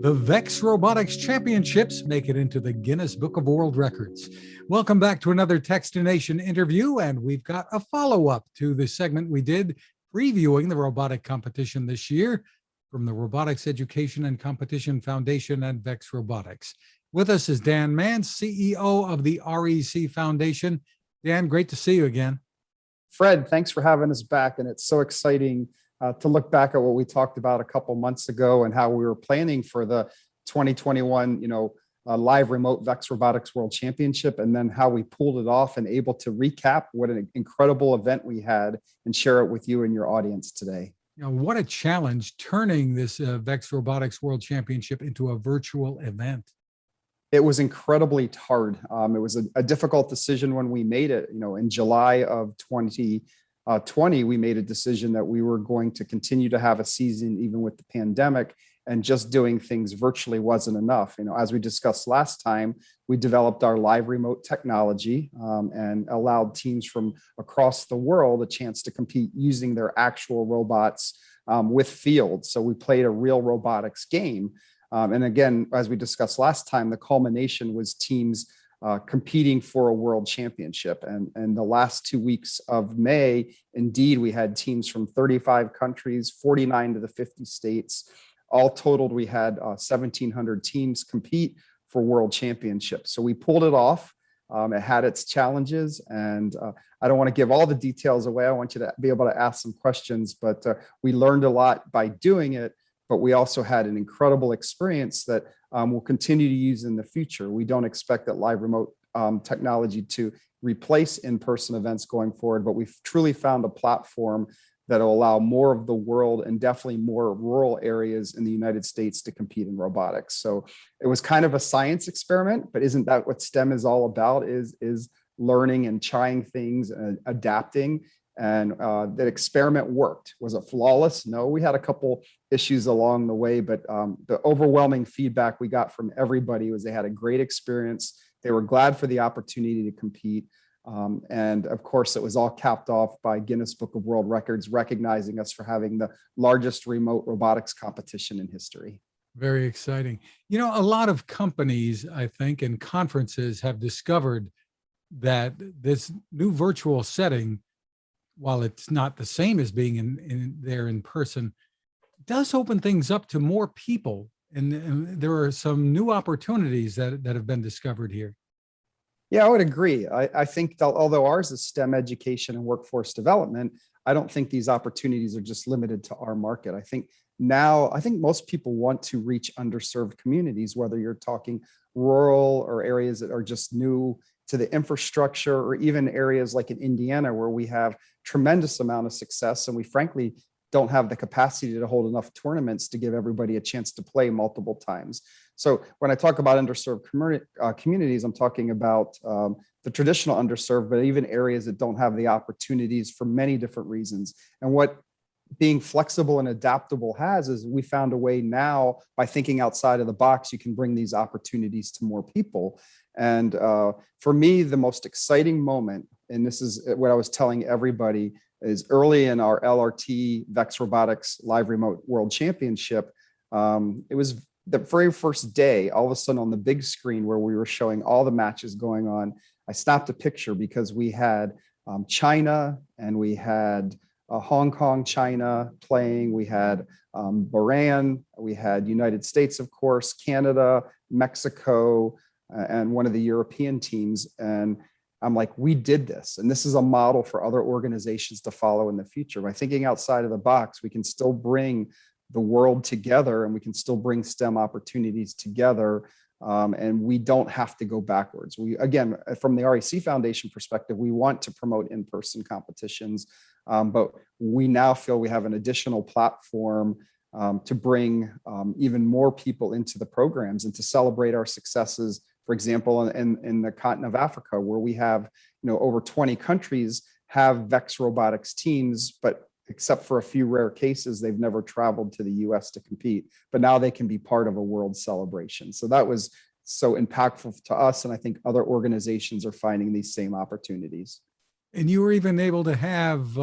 The VEX Robotics Championships make it into the Guinness Book of World Records. Welcome back to another Techstination interview, and we've got a follow-up to the segment we did previewing the robotic competition this year from the Robotics Education and Competition Foundation and VEX Robotics. With us is Dan Mantz, CEO of the REC Foundation. Dan, great to see you again. Fred, thanks for having us back, and it's so exciting to look back at what we talked about a couple months ago and how we were planning for the 2021, live remote VEX Robotics World Championship, and then how we pulled it off and able to recap what an incredible event we had and share it with you and your audience today. What a challenge turning this VEX Robotics World Championship into a virtual event. It was incredibly hard. It was a difficult decision when we made it. In July of 2020, we made a decision that we were going to continue to have a season even with the pandemic, and just doing things virtually wasn't enough. As we discussed last time, we developed our live remote technology and allowed teams from across the world a chance to compete using their actual robots with fields. So we played a real robotics game. And again, as we discussed last time, the culmination was teams competing for a world championship. And the last 2 weeks of May, indeed, we had teams from 35 countries, 49 to the 50 states. All totaled, we had 1,700 teams compete for world championships. So we pulled it off. It had its challenges, and I don't want to give all the details away. I want you to be able to ask some questions, but we learned a lot by doing it. But we also had an incredible experience that we'll continue to use in the future. We don't expect that live remote technology to replace in-person events going forward, but we've truly found a platform that will allow more of the world and definitely more rural areas in the United States to compete in robotics. So it was kind of a science experiment, but isn't that what STEM is all about, is learning and trying things and adapting? And that experiment worked. Was it flawless? No, we had a couple issues along the way, but the overwhelming feedback we got from everybody was they had a great experience. They were glad for the opportunity to compete. And of course, it was all capped off by Guinness Book of World Records, recognizing us for having the largest remote robotics competition in history. Very exciting. A lot of companies, I think, and conferences have discovered that this new virtual setting, while it's not the same as being in person, does open things up to more people. And there are some new opportunities that have been discovered here. Yeah, I would agree. I think that although ours is STEM education and workforce development, I don't think these opportunities are just limited to our market. I think most people want to reach underserved communities, whether you're talking rural or areas that are just new to the infrastructure, or even areas like in Indiana where we have tremendous amount of success, and we frankly don't have the capacity to hold enough tournaments to give everybody a chance to play multiple times. So when I talk about underserved communities, I'm talking about the traditional underserved, but even areas that don't have the opportunities for many different reasons. And what being flexible and adaptable is we found a way now, by thinking outside of the box, you can bring these opportunities to more people. And for me, the most exciting moment, and this is what I was telling everybody, is early in our LRT VEX Robotics Live Remote World Championship. It was the very first day, all of a sudden on the big screen where we were showing all the matches going on, I snapped a picture because we had China, and we had Hong Kong, China playing. We had Bahrain, we had United States, of course, Canada, Mexico, and one of the European teams. And I'm like, we did this. And this is a model for other organizations to follow in the future. By thinking outside of the box, we can still bring the world together, and we can still bring STEM opportunities together. And we don't have to go backwards. Again, from the REC Foundation perspective, we want to promote in-person competitions, but we now feel we have an additional platform to bring even more people into the programs and to celebrate our successes. For example, in the continent of Africa, where we have over 20 countries have VEX robotics teams, but except for a few rare cases, they've never traveled to the US to compete, but now they can be part of a world celebration. So that was so impactful to us. And I think other organizations are finding these same opportunities. And you were even able to have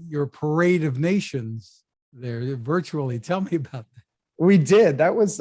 your parade of nations there virtually. Tell me about that. We did. That was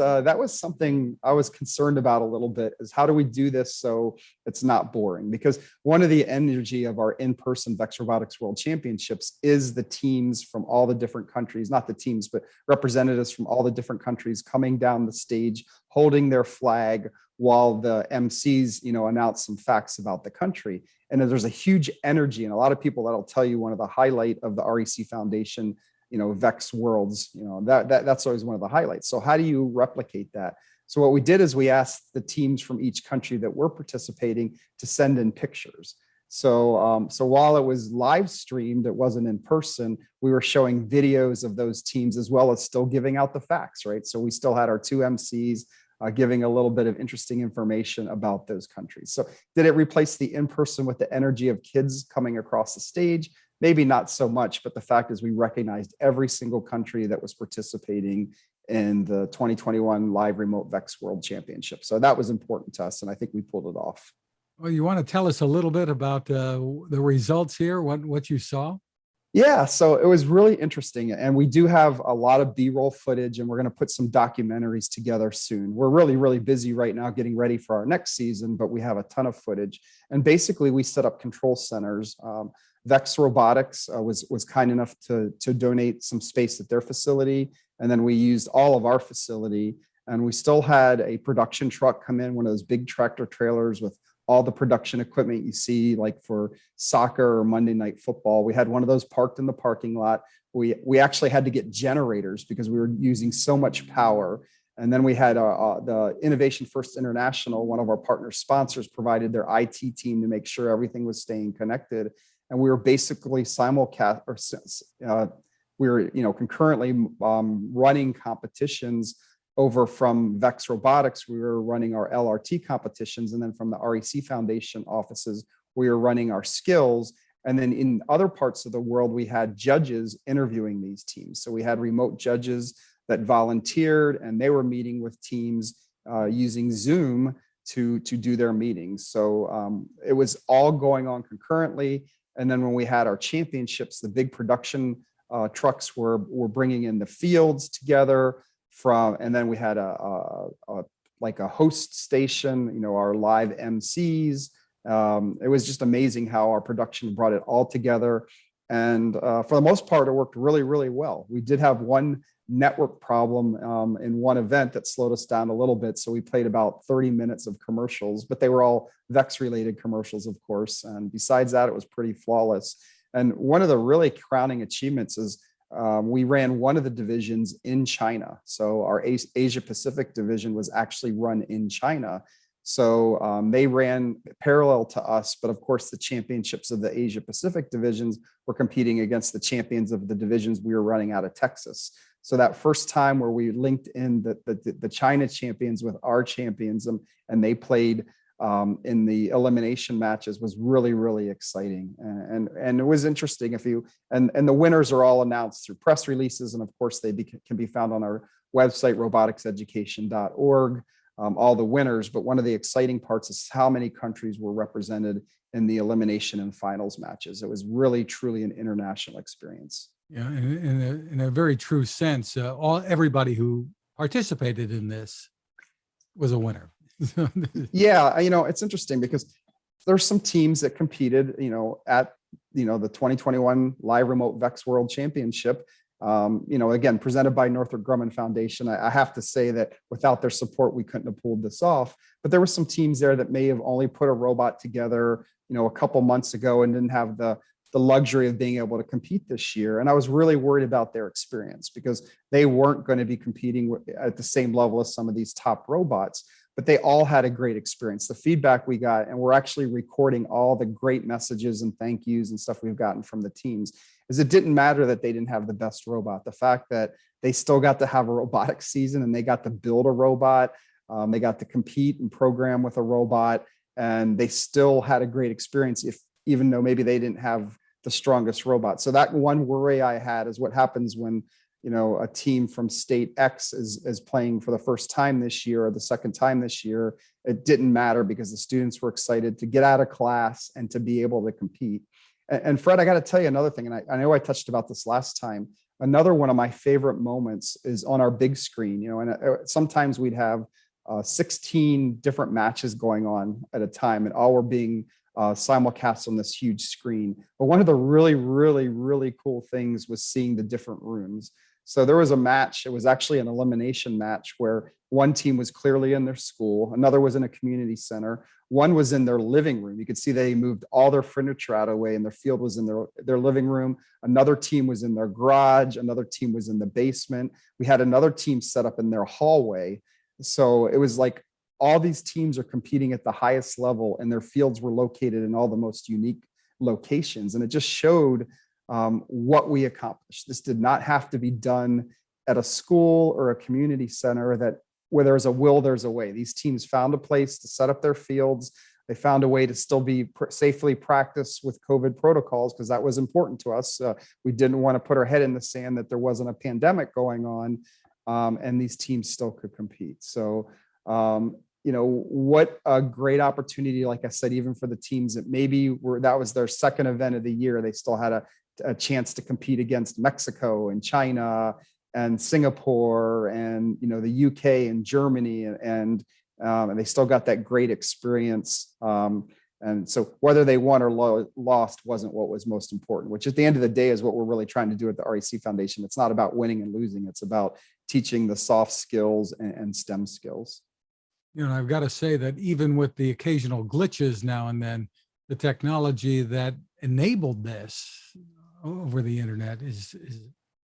something I was concerned about a little bit, is how do we do this so it's not boring? Because one of the energy of our in-person VEX Robotics World Championships is the teams from all the different countries, not the teams, but representatives from all the different countries coming down the stage, holding their flag while the MCs, announce some facts about the country. And there's a huge energy, and a lot of people that'll tell you one of the highlight of the REC Foundation VEX Worlds, that's always one of the highlights. So how do you replicate that? So what we did is we asked the teams from each country that were participating to send in pictures. So while it was live streamed, it wasn't in person, we were showing videos of those teams as well as still giving out the facts, right? So we still had our two MCs giving a little bit of interesting information about those countries. So did it replace the in-person with the energy of kids coming across the stage? Maybe not so much, but the fact is we recognized every single country that was participating in the 2021 live remote VEX World Championship. So that was important to us, and I think we pulled it off. Well, you want to tell us a little bit about the results here, what you saw? Yeah, so it was really interesting, and we do have a lot of B-roll footage, and we're going to put some documentaries together soon. We're really, really busy right now getting ready for our next season, but we have a ton of footage. And basically, we set up control centers. VEX Robotics was kind enough to donate some space at their facility, and then we used all of our facility. And we still had a production truck come in, one of those big tractor trailers with all the production equipment you see, like for soccer or Monday Night Football. We had one of those parked in the parking lot. We actually had to get generators because we were using so much power. And then we had the Innovation First International, one of our partner sponsors, provided their IT team to make sure everything was staying connected. And we were basically concurrently running competitions over from VEX Robotics. We were running our LRT competitions, and then from the REC Foundation offices, we were running our skills. And then in other parts of the world, we had judges interviewing these teams. So we had remote judges that volunteered, and they were meeting with teams using Zoom to do their meetings. So it was all going on concurrently. And then when we had our championships, the big production trucks were bringing in the fields together and then we had a host station, our live MCs. It was just amazing how our production brought it all together. And for the most part, it worked really, really well. We did have one network problem in one event that slowed us down a little bit. So we played about 30 minutes of commercials, but they were all VEX related commercials, of course. And besides that, it was pretty flawless. And one of the really crowning achievements is we ran one of the divisions in China. So our Asia Pacific division was actually run in China. So they ran parallel to us, but of course the championships of the Asia Pacific divisions were competing against the champions of the divisions we were running out of Texas. So that first time where we linked in the China champions with our champions, and they played in the elimination matches was really, really exciting. And it was interesting and the winners are all announced through press releases. And of course they can be found on our website, roboticseducation.org, all the winners. But one of the exciting parts is how many countries were represented in the elimination and finals matches. It was really, truly an international experience. Yeah, in a very true sense, everybody who participated in this was a winner. Yeah, it's interesting because there's some teams that competed, at the 2021 live remote VEX World Championship. Again, presented by Northrop Grumman Foundation. I have to say that without their support, we couldn't have pulled this off. But there were some teams there that may have only put a robot together, a couple months ago and didn't have the luxury of being able to compete this year. And I was really worried about their experience because they weren't going to be competing at the same level as some of these top robots, but they all had a great experience. The feedback we got, and we're actually recording all the great messages and thank yous and stuff we've gotten from the teams, is it didn't matter that they didn't have the best robot. The fact that they still got to have a robotic season and they got to build a robot, they got to compete and program with a robot, and they still had a great experience, even though maybe they didn't have the strongest robot. So that one worry I had is what happens when a team from state X is playing for the first time this year or the second time this year. It didn't matter because the students were excited to get out of class and to be able to compete. And Fred, I got to tell you another thing, and I know I touched about this last time. Another one of my favorite moments is on our big screen, and sometimes we'd have 16 different matches going on at a time, and all were being simulcast on this huge screen. But one of the really, really, really cool things was seeing the different rooms. So there was a match, it was actually an elimination match where one team was clearly in their school, another was in a community center, one was in their living room. You could see they moved all their furniture out of the way and their field was in their living room. Another team was in their garage, another team was in the basement. We had another team set up in their hallway. So it was like all these teams are competing at the highest level and their fields were located in all the most unique locations. And it just showed what we accomplished. This did not have to be done at a school or a community center, that where there's a will, there's a way. These teams found a place to set up their fields. They found a way to still be safely practice with COVID protocols, because that was important to us. We didn't want to put our head in the sand that there wasn't a pandemic going on, and these teams still could compete. So, what a great opportunity, like I said, even for the teams that maybe that was their second event of the year, they still had a chance to compete against Mexico and China and Singapore and the UK and Germany, and they still got that great experience. And so whether they won or lost wasn't what was most important, which at the end of the day is what we're really trying to do at the REC Foundation. It's not about winning and losing. It's about teaching the soft skills and STEM skills. I've got to say that even with the occasional glitches now and then, the technology that enabled this over the internet is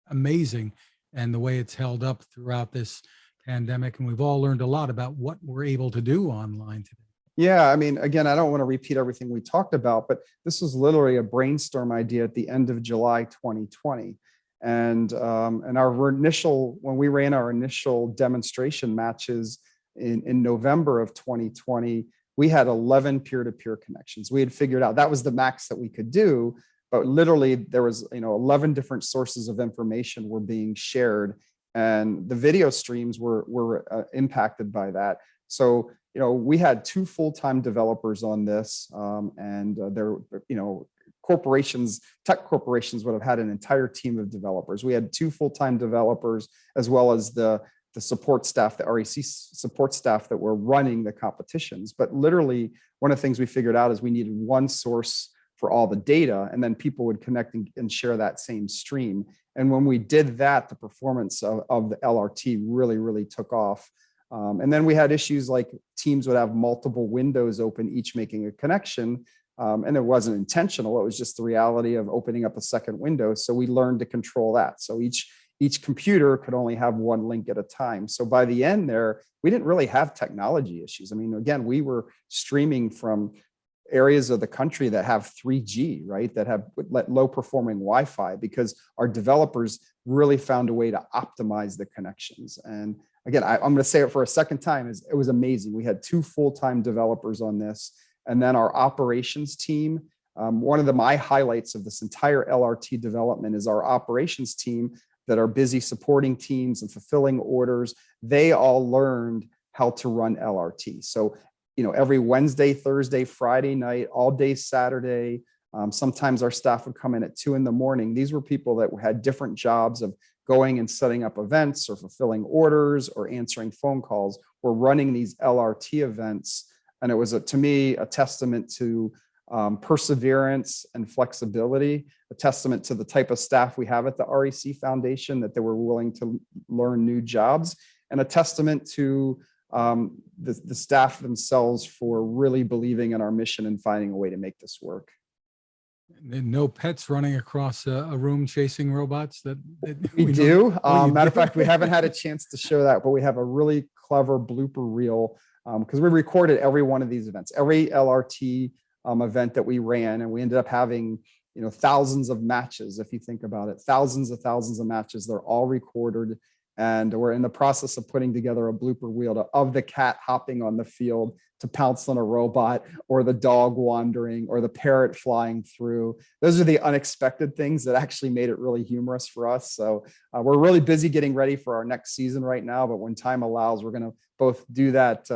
amazing, and the way it's held up throughout this pandemic. And we've all learned a lot about what we're able to do online today. Yeah, I mean, again, I don't want to repeat everything we talked about, but this was literally a brainstorm idea at the end of July 2020. And when we ran our initial demonstration matches in November of 2020, we had 11 peer-to-peer connections. We had figured out that was the max that we could do, but literally there was 11 different sources of information were being shared, and the video streams were impacted by that. So we had 2 full-time developers on this, and there, tech corporations would have had an entire team of developers. We had 2 full-time developers, as well as the support staff, the REC support staff that were running the competitions. But literally, one of the things we figured out is we needed one source for all the data, and then people would connect and share that same stream. And when we did that, the performance of the LRT really, really took off. And then we had issues like teams would have multiple windows open, each making a connection. And it wasn't intentional. It was just the reality of opening up a second window. So we learned to control that. So each computer could only have one link at a time. So by the end there, we didn't really have technology issues. I mean, again, we were streaming from areas of the country that have 3G, right? That have low performing Wi-Fi, because our developers really found a way to optimize the connections. And again, I'm going to say it for a second time, it was amazing. We had 2 full-time developers on this. And then our operations team, one of my highlights of this entire LRT development is our operations team that are busy supporting teams and fulfilling orders. They all learned how to run LRT. So, every Wednesday, Thursday, Friday night, all day Saturday, sometimes our staff would come in at 2 a.m. These were people that had different jobs of going and setting up events or fulfilling orders or answering phone calls. We're running these LRT events. And it was, to me, a testament to perseverance and flexibility, a testament to the type of staff we have at the REC Foundation, that they were willing to learn new jobs, and a testament to the staff themselves for really believing in our mission and finding a way to make this work. And no pets running across a room chasing robots that we do. Matter of fact, we haven't had a chance to show that, but we have a really clever blooper reel, because we recorded every one of these events, every LRT event that we ran, and we ended up having thousands of matches. If you think about it, thousands of matches. They're all recorded, and we're in the process of putting together a blooper reel of the cat hopping on the field to pounce on a robot, or the dog wandering, or the parrot flying through. Those are the unexpected things that actually made it really humorous for us. So we're really busy getting ready for our next season right now, but when time allows, we're going to both do that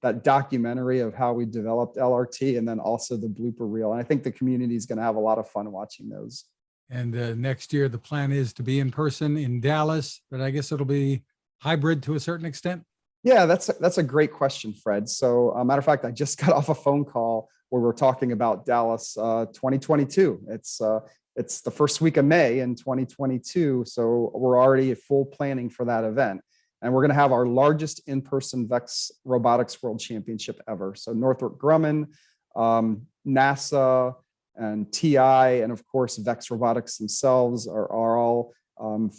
that documentary of how we developed LRT, and then also the blooper reel. And I think the community is going to have a lot of fun watching those. And next year, the plan is to be in person in Dallas, but I guess it'll be hybrid to a certain extent. Yeah, that's a great question, Fred. So, matter of fact, I just got off a phone call where we're talking about Dallas 2022. It's the first week of May in 2022, so we're already at full planning for that event. And we're going to have our largest in-person VEX Robotics World Championship ever. So Northrop Grumman, NASA, and TI, and of course, VEX Robotics themselves are all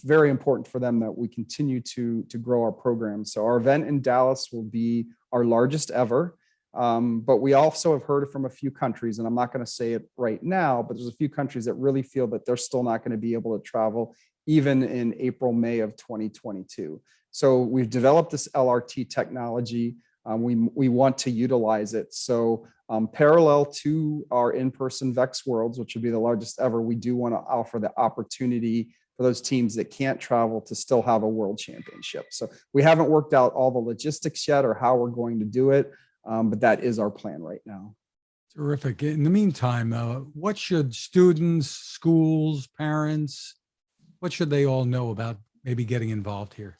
very important for them that we continue to grow our program. So our event in Dallas will be our largest ever. But we also have heard from a few countries, and I'm not going to say it right now, but there's a few countries that really feel that they're still not going to be able to travel even in April, May of 2022. So we've developed this LRT technology. We want to utilize it. So parallel to our in-person VEX Worlds, which would be the largest ever, we do want to offer the opportunity for those teams that can't travel to still have a world championship. So we haven't worked out all the logistics yet or how we're going to do it, but that is our plan right now. Terrific. In the meantime, what should students, schools, parents, what should they all know about maybe getting involved here?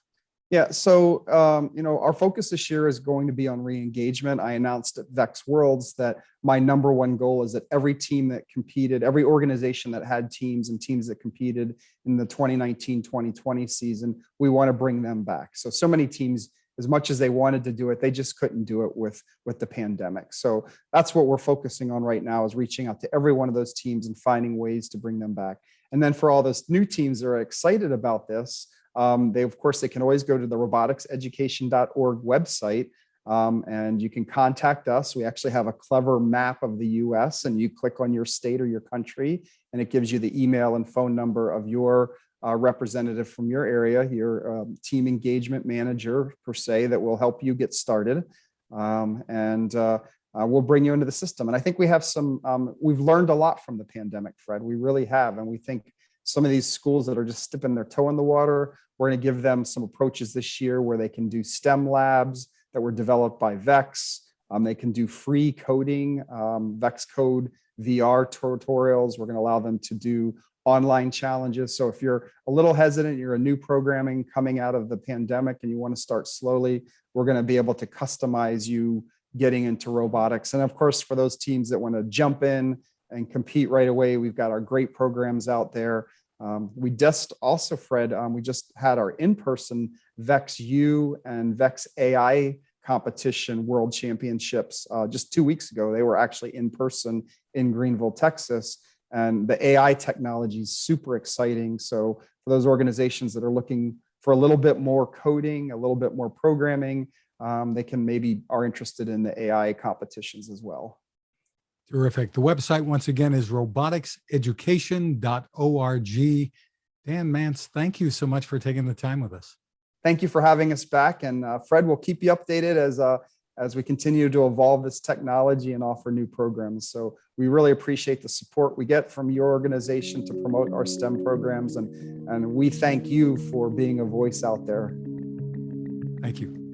Yeah, so our focus this year is going to be on re-engagement. I announced at VEX Worlds that my number one goal is that every team that competed, every organization that had teams and teams that competed in the 2019-2020 season, we want to bring them back. So many teams, as much as they wanted to do it, they just couldn't do it with the pandemic. So that's what we're focusing on right now, is reaching out to every one of those teams and finding ways to bring them back. And then for all those new teams that are excited about this, they can always go to the roboticseducation.org website, and you can contact us. We actually have a clever map of the US, and you click on your state or your country, and it gives you the email and phone number of your representative from your area, your team engagement manager per se, that will help you get started. We'll bring you into the system. And I think we have we've learned a lot from the pandemic, Fred. We really have. And we think some of these schools that are just dipping their toe in the water, we're going to give them some approaches this year where they can do STEM labs that were developed by VEX. They can do free coding, VEX Code VR tutorials. We're going to allow them to do online challenges. So if you're a little hesitant, you're a new programming coming out of the pandemic and you want to start slowly, we're going to be able to customize you getting into robotics. And of course, for those teams that want to jump in and compete right away, we've got our great programs out there. We just also, Fred, we just had our in-person VEX U and VEX AI competition world championships just 2 weeks ago. They were actually in person in Greenville, Texas. And the AI technology is super exciting. So for those organizations that are looking for a little bit more coding, a little bit more programming, they can maybe are interested in the AI competitions as well. Terrific. The website, once again, is roboticseducation.org. Dan Mantz, thank you so much for taking the time with us. Thank you for having us back. And Fred, we'll keep you updated as we continue to evolve this technology and offer new programs. So we really appreciate the support we get from your organization to promote our STEM programs. And we thank you for being a voice out there. Thank you.